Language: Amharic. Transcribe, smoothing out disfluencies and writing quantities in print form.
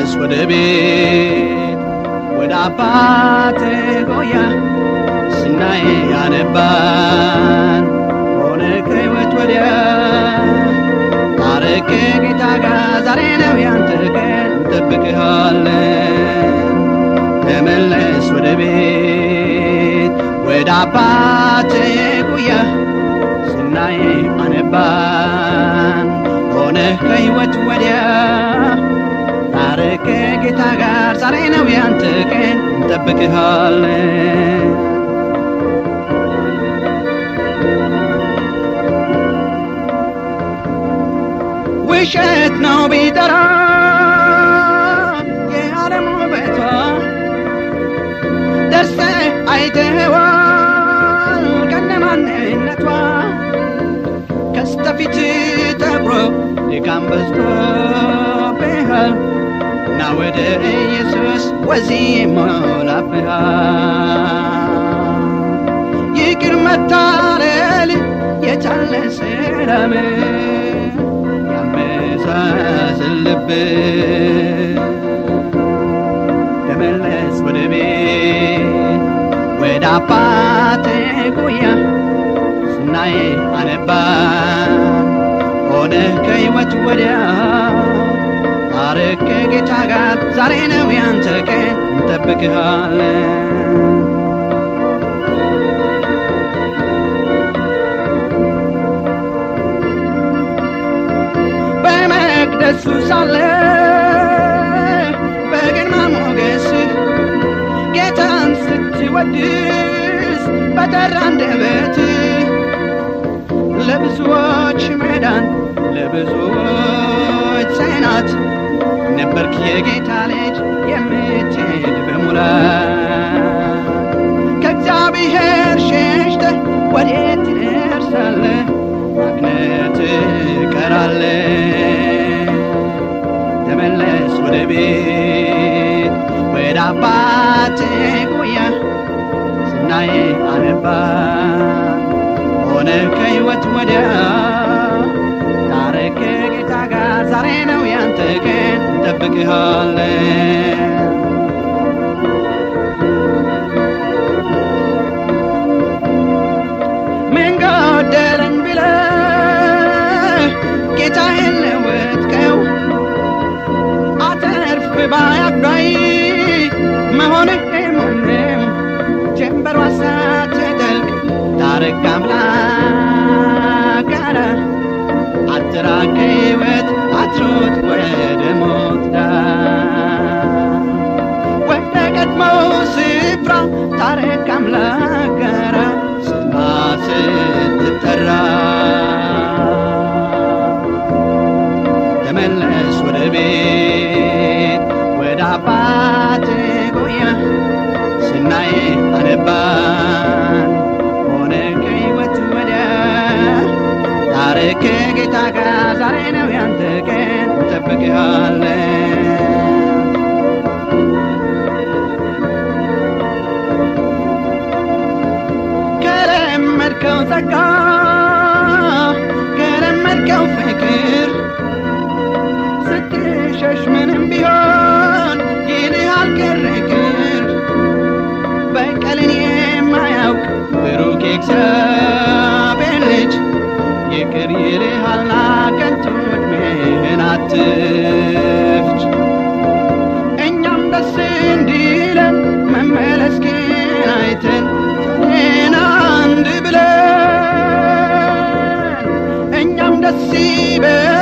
ተመለስ ወደ ቤት ወደ አባቴ ጎያ ስናይ ያነባን ሆነ ከሕይወት ወዲያ ታረቅ ጌታ ጋር ዛሬ ነው ያንተ ቀን እንጠብቅሃለን ተመለስ ወደ ቤት ወደ አባቴ ጎያ ስናይ ያነባን ሆነ ከሕይወት ወዲያ ታረቅ ጌታ ጋር ዛሬ ነው ያንተ ቀን እንጠብቅሃለን ውሸት ነው ቢጠራ የዓለም ውበቷ ደርሰህ አይተኸዋል ከነማንነቷ ከስተፊት ጠቁሮ ድካም በዝቶብሃል ና ወደ ኢየሱስ ወዚህ ይሞላብሃል ይቅር መታለል የቻለ ሰላም ያመዛዝን ልብ ተመለስ ወደ ቤት ወደ አባቴ ጉያ ስናይ አነባን ሆነ ከሕይወት ወዲያ ታረቅ ጌታ ጋር ዛሬ ነው ያንተ ቀን እንጠብቅሃለን በመቅደሱ ሳለ በግርማ ሞገስ ጌታን ስትወድስ በጠራ አንደበት ለብዙዎች መዳን ለብዙዎች ጽናት ነበርክ የጌታ ልጅ የምትሄድ በሙላት ከእግዚአብሔር ሸሽተህ ወዴት ትደርሳለህ ማግነት ቀራለህ ተመለስ ወደ ቤት ወደ አባቴ ጉያ ስናይ አነባን ሆነ ከሕይወት ወዲያ ታረቅ ጌታ ጋር ዛሬ ነው ያንተ ቀን እንጠብቅሃለን ምን ጎደለኝ ብለህ ጌታህን ለወጥከው አተርፍ ባያጓይ መሆንህ ማንም ጀንበሯ ሳትጠልቅ ታረቅ አምላክ ጋር አትራቅ ሕይወት አትሮጥ ወደ ሞት ዳር ወደ ቀድሞው ስፍራ ታረቅ አምላክ ጋር ስማ ስትጠራ ተመለስ ወደ ቤት ወደ አባቴ ጉያ ስናይ አነባን ሆነ ከሕይወት ወዲያ ታረቅ ጌታ ጋር ዛሬ ነው ያንተ ቀን እንጠብቅሃለን ከለመድከው ጸጋ ከለመድከው ፍቅር ስትሸሽ ምንም ቢሆን ይልሃል ግርግር በቀልን የማያውቅ ብሩክ የእግዚአብሔር ልጅ ይቅር ይልሃልና ከንቱ ዕድሜህን አትፍጅ እኛም ደስ እንዲለን መመለስ ግን አይተን ዛሬን አንድ ብለን እኛም ደስ ይበለን